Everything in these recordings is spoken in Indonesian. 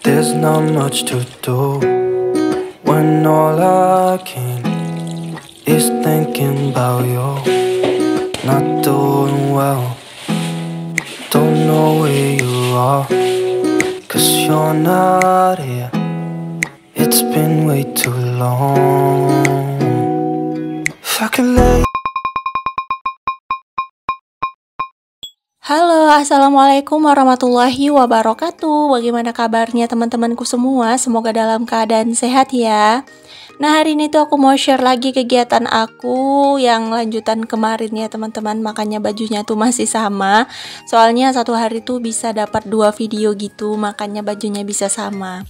There's not much to do when all I can is thinking about you. Not doing well, don't know where you are, 'cause you're not here. It's been way too long. If I could lay. Halo, assalamualaikum warahmatullahi wabarakatuh. Bagaimana kabarnya teman-temanku semua? Semoga dalam keadaan sehat ya. Nah, hari ini tuh aku mau share lagi kegiatan aku yang lanjutan kemarin ya teman-teman. Makanya bajunya tuh masih sama. Soalnya satu hari tuh bisa dapat 2 video gitu, makanya bajunya bisa sama.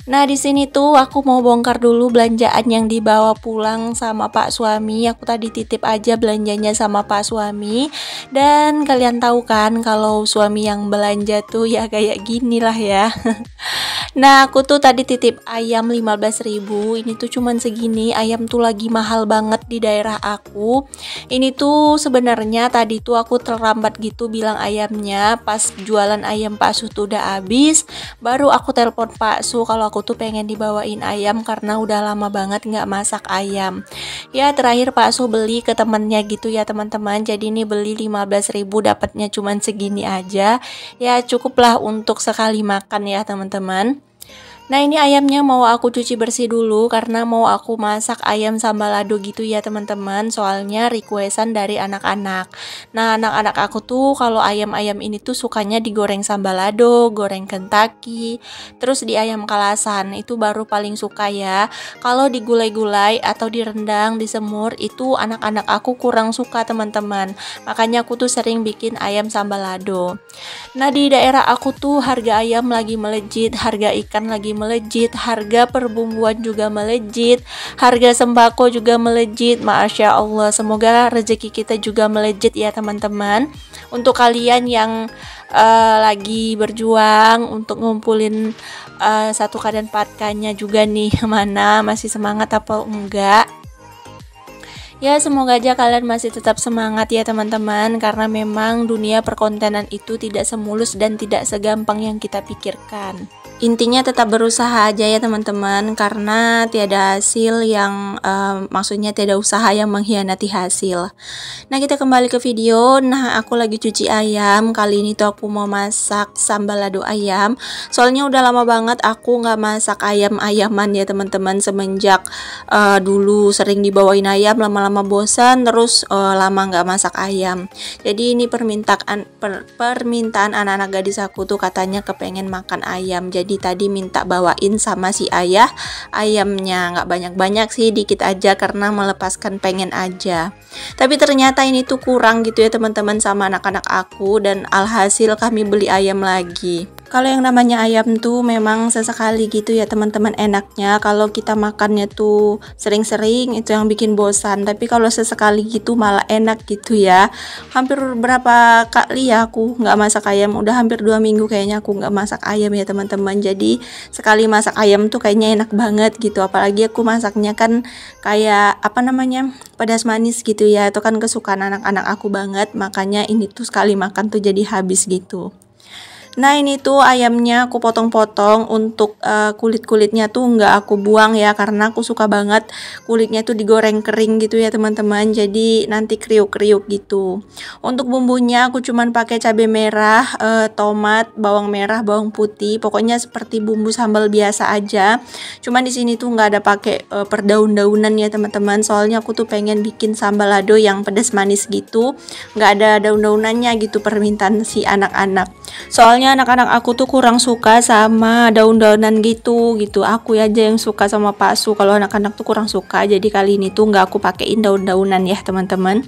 Nah, di sini tuh aku mau bongkar dulu belanjaan yang dibawa pulang sama Pak suami. Aku tadi titip aja belanjanya sama Pak suami. Dan kalian tahu kan kalau suami yang belanja tuh ya kayak gini lah ya. Nah, aku tuh tadi titip ayam 15.000. Ini tuh cuman segini. Ayam tuh lagi mahal banget di daerah aku. Ini tuh sebenarnya tadi tuh aku terlambat gitu bilang ayamnya. Pas jualan ayam Pak Su tuh udah habis, baru aku telepon Pak Su kalau aku tuh pengen dibawain ayam karena udah lama banget nggak masak ayam. Ya, terakhir Pak Su beli ke temennya gitu ya teman-teman. Jadi ini beli 15.000, dapatnya cuman segini aja. Ya, cukuplah untuk sekali makan ya teman-teman. Nah, ini ayamnya mau aku cuci bersih dulu karena mau aku masak ayam sambal lado gitu ya teman-teman. Soalnya requestan dari anak-anak. Nah, anak-anak aku tuh kalau ayam-ayam ini tuh sukanya digoreng sambal lado, goreng Kentucky, terus di ayam kalasan itu baru paling suka ya. Kalau digulai-gulai atau direndang, disemur itu anak-anak aku kurang suka teman-teman. Makanya aku tuh sering bikin ayam sambal lado. Nah, di daerah aku tuh harga ayam lagi melejit, harga ikan lagi melejit, harga perbumbuan juga melejit, harga sembako juga melejit. Masya Allah, semoga rezeki kita juga melejit ya teman-teman. Untuk kalian yang lagi berjuang untuk ngumpulin satu dan patkanya juga nih, mana masih semangat apa enggak? Ya, semoga aja kalian masih tetap semangat ya teman-teman, karena memang dunia perkontenan itu tidak semulus dan tidak segampang yang kita pikirkan. Intinya tetap berusaha aja ya teman-teman, karena tiada hasil yang maksudnya tiada usaha yang mengkhianati hasil. Nah, kita kembali ke video. Nah, aku lagi cuci ayam. Kali ini tuh aku mau masak sambal lado ayam. Soalnya udah lama banget aku nggak masak ayam-ayaman ya teman-teman. Semenjak dulu sering dibawain ayam, lama-lama bosan, terus lama nggak masak ayam. Jadi ini permintaan anak-anak gadis aku tuh katanya kepengen makan ayam. Jadi tadi minta bawain sama si ayah ayamnya, nggak banyak-banyak sih, dikit aja karena melepaskan pengen aja. Tapi ternyata ini tuh kurang gitu ya teman-teman sama anak-anak aku, dan alhasil kami beli ayam lagi. Kalau yang namanya ayam tuh memang sesekali gitu ya teman-teman enaknya. Kalau kita makannya tuh sering-sering itu yang bikin bosan. Tapi kalau sesekali gitu malah enak gitu ya. Hampir berapa kali ya aku nggak masak ayam. Udah hampir 2 minggu kayaknya aku nggak masak ayam ya teman-teman. Jadi sekali masak ayam tuh kayaknya enak banget gitu. Apalagi aku masaknya kan kayak apa namanya, pedas manis gitu ya. Itu kan kesukaan anak-anak aku banget. Makanya ini tuh sekali makan tuh jadi habis gitu. Nah, ini tuh ayamnya aku potong-potong. Untuk kulit-kulitnya tuh nggak aku buang ya, karena aku suka banget kulitnya tuh digoreng kering gitu ya teman-teman. Jadi nanti kriuk-kriuk gitu. Untuk bumbunya aku cuman pakai cabai merah, tomat, bawang merah, bawang putih. Pokoknya seperti bumbu sambal biasa aja. Cuman di sini tuh nggak ada pakai perdaun-daunan ya teman-teman. Soalnya aku tuh pengen bikin sambal lado yang pedas manis gitu. Nggak ada daun-daunannya gitu, permintaan si anak-anak. Soalnya anak-anak aku tuh kurang suka sama daun-daunan gitu. Aku aja yang suka sama Pak Su. Kalau anak-anak tuh kurang suka. Jadi kali ini tuh nggak aku pakein daun-daunan ya teman-teman.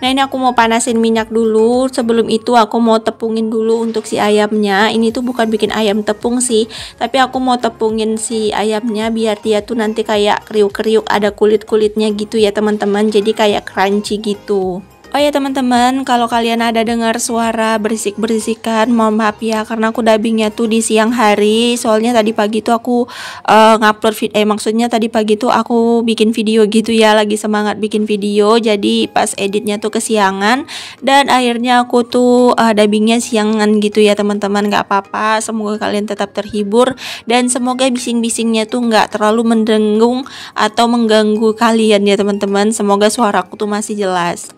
Nah, ini aku mau panasin minyak dulu. Sebelum itu aku mau tepungin dulu untuk si ayamnya. Ini tuh bukan bikin ayam tepung sih, tapi aku mau tepungin si ayamnya biar dia tuh nanti kayak kriuk-kriuk, ada kulit-kulitnya gitu ya teman-teman. Jadi kayak crunchy gitu. Oh ya teman-teman, kalau kalian ada dengar suara berisik-berisikan, mohon maaf ya karena aku dubbingnya tuh di siang hari. Soalnya tadi pagi tuh aku ngupload maksudnya tadi pagi tuh aku bikin video gitu ya, lagi semangat bikin video. Jadi pas editnya tuh kesiangan dan akhirnya aku tuh dubbingnya siangan gitu ya teman-teman. Gak apa-apa, semoga kalian tetap terhibur dan semoga bising-bisingnya tuh nggak terlalu mendengung atau mengganggu kalian ya teman-teman. Semoga suaraku tuh masih jelas.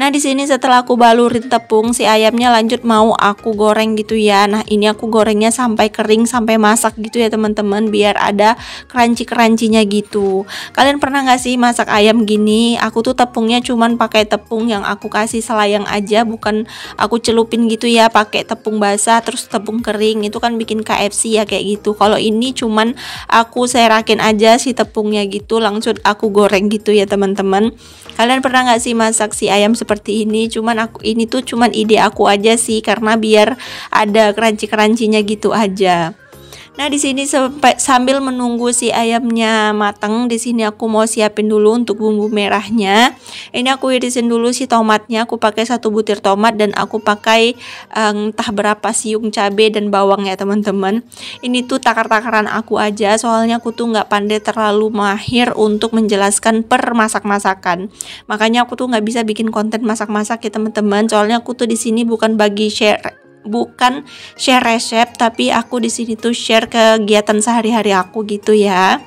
Nah, di sini setelah aku balurin tepung, si ayamnya lanjut mau aku goreng gitu ya. Nah, ini aku gorengnya sampai kering, sampai masak gitu ya teman-teman, biar ada crunchy-crunchy-nya gitu. Kalian pernah nggak sih masak ayam gini? Aku tuh tepungnya cuman pakai tepung yang aku kasih selayang aja, bukan aku celupin gitu ya, pakai tepung basah terus tepung kering. Itu kan bikin KFC ya kayak gitu. Kalau ini cuman aku serakin aja si tepungnya gitu, langsung aku goreng gitu ya teman-teman. Kalian pernah nggak sih masak si ayam seperti ini? Ini tuh cuman ide aku aja sih, karena biar ada crunchy-crunchy-nya gitu aja. Nah, di sini sambil menunggu si ayamnya matang, di sini aku mau siapin dulu untuk bumbu merahnya. Ini aku irisin dulu si tomatnya, aku pakai 1 butir tomat dan aku pakai entah berapa siung cabe dan bawang ya teman-teman. Ini tuh takar-takaran aku aja, soalnya aku tuh nggak pandai terlalu mahir untuk menjelaskan per masak-masakan. Makanya aku tuh nggak bisa bikin konten masak-masak ya teman-teman. Soalnya aku tuh di sini bukan share resep, tapi aku di sini tuh share kegiatan sehari-hari aku gitu ya.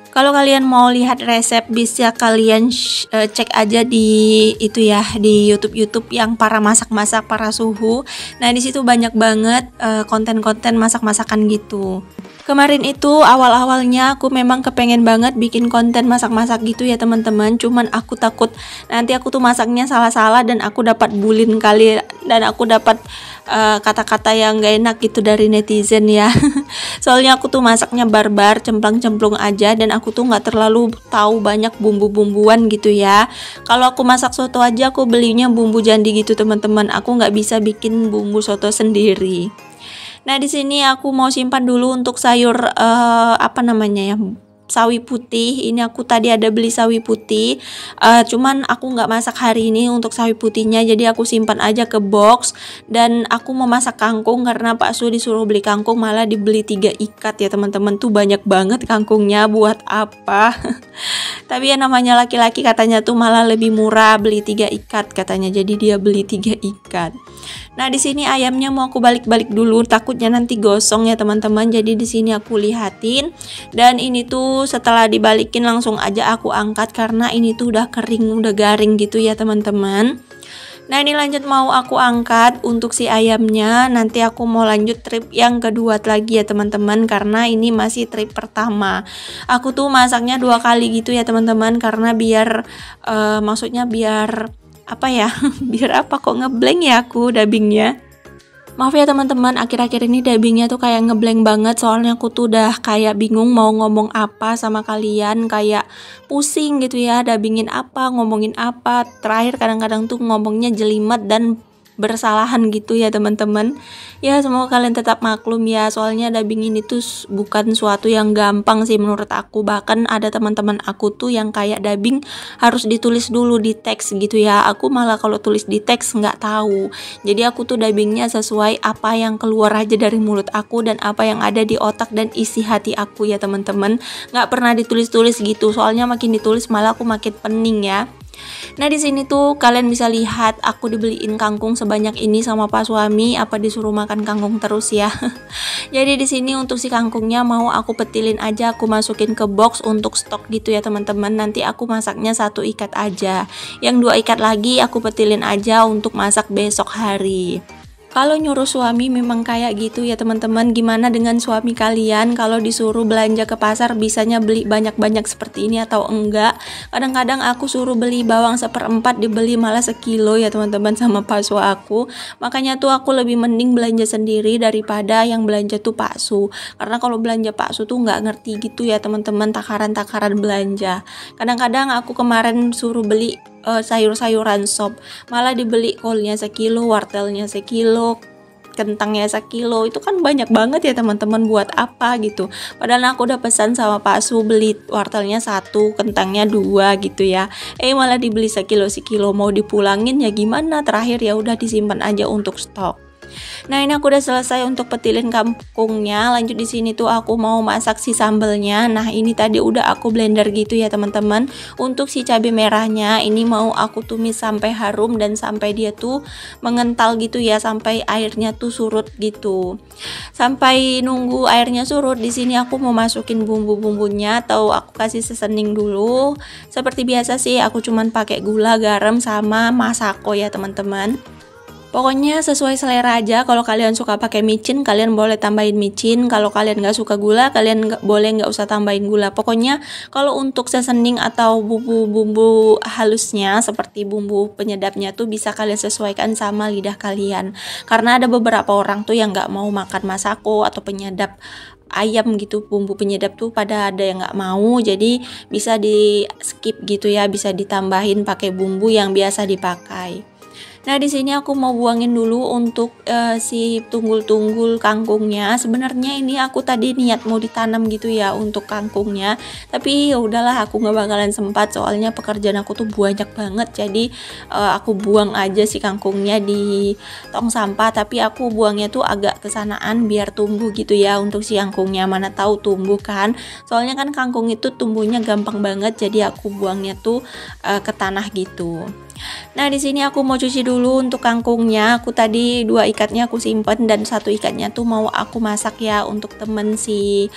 Kalau kalian mau lihat resep bisa kalian cek aja di itu ya, di YouTube yang para masak-masak, para suhu. Nah, di situ banyak banget konten-konten masak-masakan gitu. Kemarin itu awal-awalnya aku memang kepengen banget bikin konten masak-masak gitu ya teman-teman. Cuman aku takut nanti aku tuh masaknya salah-salah dan aku dapat bullying kali, dan aku dapat kata-kata yang gak enak gitu dari netizen ya. Soalnya aku tuh masaknya barbar, cemplang-cemplung aja, dan aku tuh nggak terlalu tahu banyak bumbu-bumbuan gitu ya. Kalau aku masak soto aja aku belinya bumbu jandi gitu teman-teman. Aku nggak bisa bikin bumbu soto sendiri. Nah, di sini aku mau simpan dulu untuk sayur apa namanya ya, sawi putih. Ini aku tadi ada beli sawi putih, cuman aku nggak masak hari ini untuk sawi putihnya, jadi aku simpan aja ke box. Dan aku mau masak kangkung karena Pak Su disuruh beli kangkung, malah dibeli 3 ikat ya teman-teman. Tuh banyak banget kangkungnya, buat apa? Tapi ya namanya laki-laki, katanya tuh malah lebih murah beli 3 ikat katanya, jadi dia beli 3 ikat. Nah, di sini ayamnya mau aku balik-balik dulu, takutnya nanti gosong ya teman-teman. Jadi di sini aku lihatin, dan ini tuh setelah dibalikin langsung aja aku angkat karena ini tuh udah kering, udah garing gitu ya teman-teman. Nah, ini lanjut mau aku angkat untuk si ayamnya. Nanti aku mau lanjut trip yang kedua lagi ya teman-teman, karena ini masih trip pertama. Aku tuh masaknya 2 kali gitu ya teman-teman, karena biar maksudnya biar apa ya, biar apa kok ngeblank ya aku dubbingnya. Maaf ya teman-teman, akhir-akhir ini dubbingnya tuh kayak ngeblank banget, soalnya aku tuh udah kayak bingung mau ngomong apa sama kalian, kayak pusing gitu ya, dubbingin apa, ngomongin apa. Terakhir kadang-kadang tuh ngomongnya jelimet dan bersalahan gitu ya teman-teman. Ya, semoga kalian tetap maklum ya, soalnya dubbing ini tuh bukan suatu yang gampang sih menurut aku. Bahkan ada teman-teman aku tuh yang kayak dubbing harus ditulis dulu di teks gitu ya. Aku malah kalau tulis di teks nggak tahu. Jadi aku tuh dubbingnya sesuai apa yang keluar aja dari mulut aku dan apa yang ada di otak dan isi hati aku ya teman-teman. Nggak pernah ditulis-tulis gitu, soalnya makin ditulis malah aku makin pening ya. Nah, di sini tuh kalian bisa lihat aku dibeliin kangkung sebanyak ini sama Pak suami, apa disuruh makan kangkung terus ya. Jadi di sini untuk si kangkungnya mau aku petilin aja, aku masukin ke box untuk stok gitu ya teman-teman. Nanti aku masaknya 1 ikat aja. Yang 2 ikat lagi aku petilin aja untuk masak besok hari. Kalau nyuruh suami memang kayak gitu ya teman-teman. Gimana dengan suami kalian kalau disuruh belanja ke pasar bisanya beli banyak-banyak seperti ini atau enggak? Kadang-kadang aku suruh beli bawang 1/4 dibeli malah 1 kilo ya teman-teman sama Pak Su aku. Makanya tuh aku lebih mending belanja sendiri daripada yang belanja tuh Pak Su. Karena kalau belanja Pak Su tuh nggak ngerti gitu ya teman-teman, takaran-takaran belanja. Kadang-kadang aku kemarin suruh beli sayur-sayuran sop, malah dibeli kolnya 1 kilo, wortelnya 1 kilo, kentangnya 1 kilo, itu kan banyak banget ya teman-teman, buat apa gitu. Padahal aku udah pesan sama Pak Su beli wortelnya 1, kentangnya 2 gitu ya. Malah dibeli 1 kilo mau dipulangin ya gimana, terakhir ya udah disimpan aja untuk stok. Nah, ini aku udah selesai untuk petilin kangkungnya. Lanjut di sini tuh aku mau masak si sambelnya. Nah, ini tadi udah aku blender gitu ya teman-teman. Untuk si cabai merahnya ini mau aku tumis sampai harum dan sampai dia tuh mengental gitu ya, sampai airnya tuh surut gitu. Sampai nunggu airnya surut, di sini aku mau masukin bumbu-bumbunya atau aku kasih seasoning dulu. Seperti biasa sih, aku cuman pakai gula, garam sama masako ya teman-teman. Pokoknya sesuai selera aja. Kalau kalian suka pakai micin, kalian boleh tambahin micin. Kalau kalian nggak suka gula, kalian boleh nggak usah tambahin gula. Pokoknya kalau untuk seasoning atau bumbu-bumbu halusnya seperti bumbu penyedapnya tuh bisa kalian sesuaikan sama lidah kalian. Karena ada beberapa orang tuh yang nggak mau makan masako atau penyedap ayam gitu, bumbu penyedap tuh pada ada yang nggak mau, jadi bisa di skip gitu ya, bisa ditambahin pakai bumbu yang biasa dipakai. Nah, di sini aku mau buangin dulu untuk si tunggul-tunggul kangkungnya. Sebenarnya ini aku tadi niat mau ditanam gitu ya untuk kangkungnya, tapi ya udahlah, aku nggak bakalan sempat soalnya pekerjaan aku tuh banyak banget. Jadi aku buang aja si kangkungnya di tong sampah, tapi aku buangnya tuh agak kesanaan biar tumbuh gitu ya untuk si kangkungnya. Mana tahu tumbuh kan? Soalnya kan kangkung itu tumbuhnya gampang banget, jadi aku buangnya tuh ke tanah gitu. Nah, di sini aku mau cuci dulu untuk kangkungnya. Aku tadi 2 ikatnya aku simpen dan 1 ikatnya tuh mau aku masak ya untuk temen si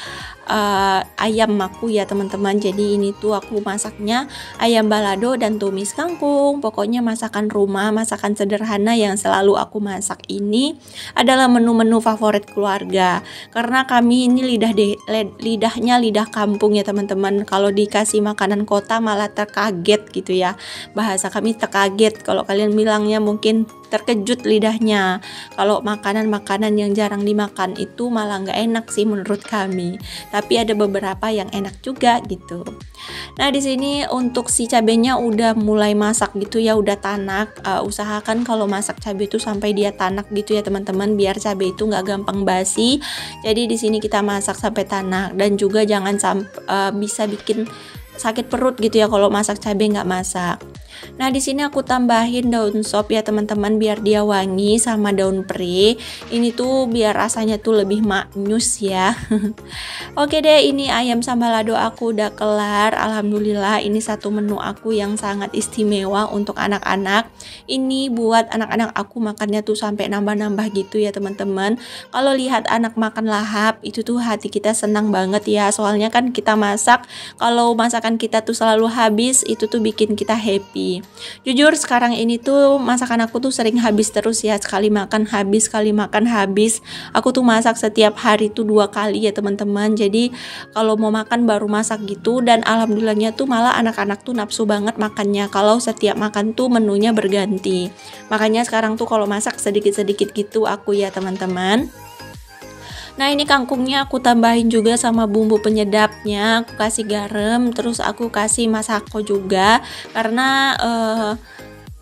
ayam aku ya teman-teman. Jadi ini tuh aku masaknya ayam balado dan tumis kangkung. Pokoknya masakan rumah, masakan sederhana yang selalu aku masak ini adalah menu-menu favorit keluarga. Karena kami ini lidahnya lidah kampung ya teman-teman. Kalau dikasih makanan kota malah terkaget gitu ya. Bahasa kami terkaget. Kalau kalian bilangnya mungkin terkejut lidahnya. Kalau makanan-makanan yang jarang dimakan itu malah nggak enak sih menurut kami. Tapi ada beberapa yang enak juga gitu. Nah, di sini untuk si cabenya udah mulai masak gitu ya, udah tanak. Usahakan kalau masak cabai itu sampai dia tanak gitu ya teman-teman, biar cabai itu nggak gampang basi. Jadi di sini kita masak sampai tanak, dan juga jangan bisa bikin sakit perut gitu ya kalau masak cabai nggak masak. Nah, di sini aku tambahin daun sop ya teman-teman biar dia wangi, sama daun pre. Ini tuh biar rasanya tuh lebih maknyus ya. Oke deh, ini ayam sambalado aku udah kelar. Alhamdulillah, ini satu menu aku yang sangat istimewa untuk anak-anak. Ini buat anak-anak aku makannya tuh sampai nambah-nambah gitu ya teman-teman. Kalau lihat anak makan lahap, itu tuh hati kita senang banget ya. Soalnya kan kita masak, kalau masakan kita tuh selalu habis, itu tuh bikin kita happy. Jujur sekarang ini tuh masakan aku tuh sering habis terus ya, sekali makan habis, sekali makan habis. Aku tuh masak setiap hari tuh 2 kali ya teman-teman. Jadi kalau mau makan baru masak gitu, dan alhamdulillahnya tuh malah anak-anak tuh nafsu banget makannya kalau setiap makan tuh menunya berganti. Makanya sekarang tuh kalau masak sedikit-sedikit gitu aku ya teman-teman. Nah, ini kangkungnya aku tambahin juga sama bumbu penyedapnya. Aku kasih garam, terus aku kasih masako juga. Karena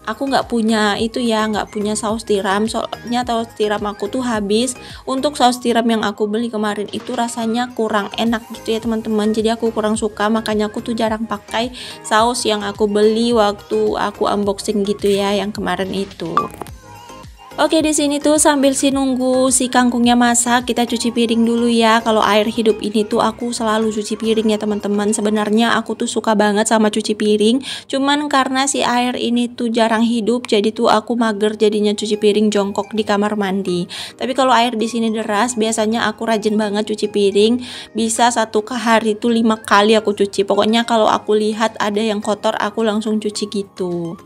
aku nggak punya itu ya, nggak punya saus tiram. Soalnya saus tiram aku tuh habis. Untuk saus tiram yang aku beli kemarin itu rasanya kurang enak gitu ya teman-teman. Jadi aku kurang suka, makanya aku tuh jarang pakai saus yang aku beli waktu aku unboxing gitu ya, yang kemarin itu. Oke, di sini tuh sambil nunggu si kangkungnya masak, kita cuci piring dulu ya. Kalau air hidup ini tuh aku selalu cuci piring ya teman-teman. Sebenarnya aku tuh suka banget sama cuci piring, cuman karena si air ini tuh jarang hidup, jadi tuh aku mager jadinya cuci piring jongkok di kamar mandi. Tapi kalau air di sini deras, biasanya aku rajin banget cuci piring. Bisa satu hari tuh 5 kali aku cuci. Pokoknya kalau aku lihat ada yang kotor, aku langsung cuci gitu.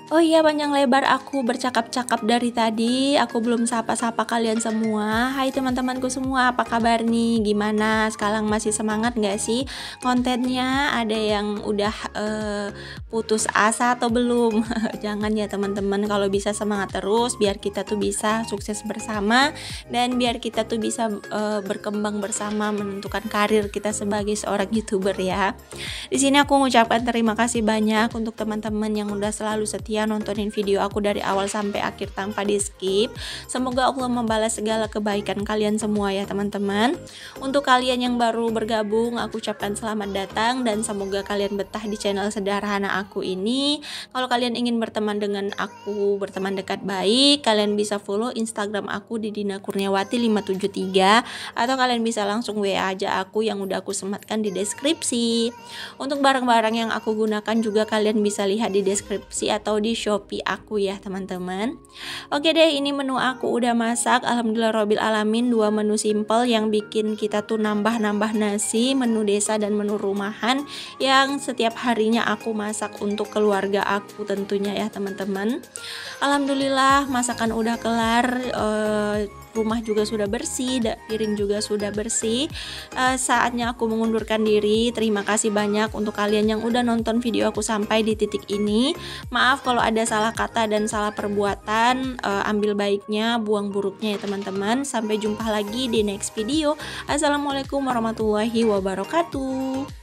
Oh iya, panjang lebar aku bercakap-cakap dari tadi, aku belum sapa-sapa kalian semua. Hai teman-temanku semua, apa kabar nih? Gimana? Sekarang masih semangat gak sih kontennya? Ada yang udah putus asa atau belum? Jangan ya teman-teman, kalau bisa semangat terus biar kita tuh bisa sukses bersama, dan biar kita tuh bisa berkembang bersama menentukan karir kita sebagai seorang YouTuber ya. Di sini aku mengucapkan terima kasih banyak untuk teman-teman yang udah selalu setia ya nontonin video aku dari awal sampai akhir tanpa di skip. Semoga Allah membalas segala kebaikan kalian semua ya teman-teman. Untuk kalian yang baru bergabung, aku ucapkan selamat datang dan semoga kalian betah di channel sederhana aku ini. Kalau kalian ingin berteman dengan aku, berteman dekat baik, kalian bisa follow Instagram aku di Dina Kurniawati 573, atau kalian bisa langsung WA aja aku yang udah aku sematkan di deskripsi. Untuk barang-barang yang aku gunakan juga kalian bisa lihat di deskripsi atau di Shopee aku ya teman-teman. Oke deh, ini menu aku udah masak. Alhamdulillah alamin, 2 menu simple yang bikin kita tuh nambah-nambah nasi, menu desa dan menu rumahan yang setiap harinya aku masak untuk keluarga aku tentunya ya teman-teman. Alhamdulillah masakan udah kelar, rumah juga sudah bersih, piring juga sudah bersih. Saatnya aku mengundurkan diri. Terima kasih banyak untuk kalian yang udah nonton video aku sampai di titik ini. Maaf kalau ada salah kata dan salah perbuatan, ambil baiknya, buang buruknya ya teman-teman. Sampai jumpa lagi di next video. Assalamualaikum warahmatullahi wabarakatuh.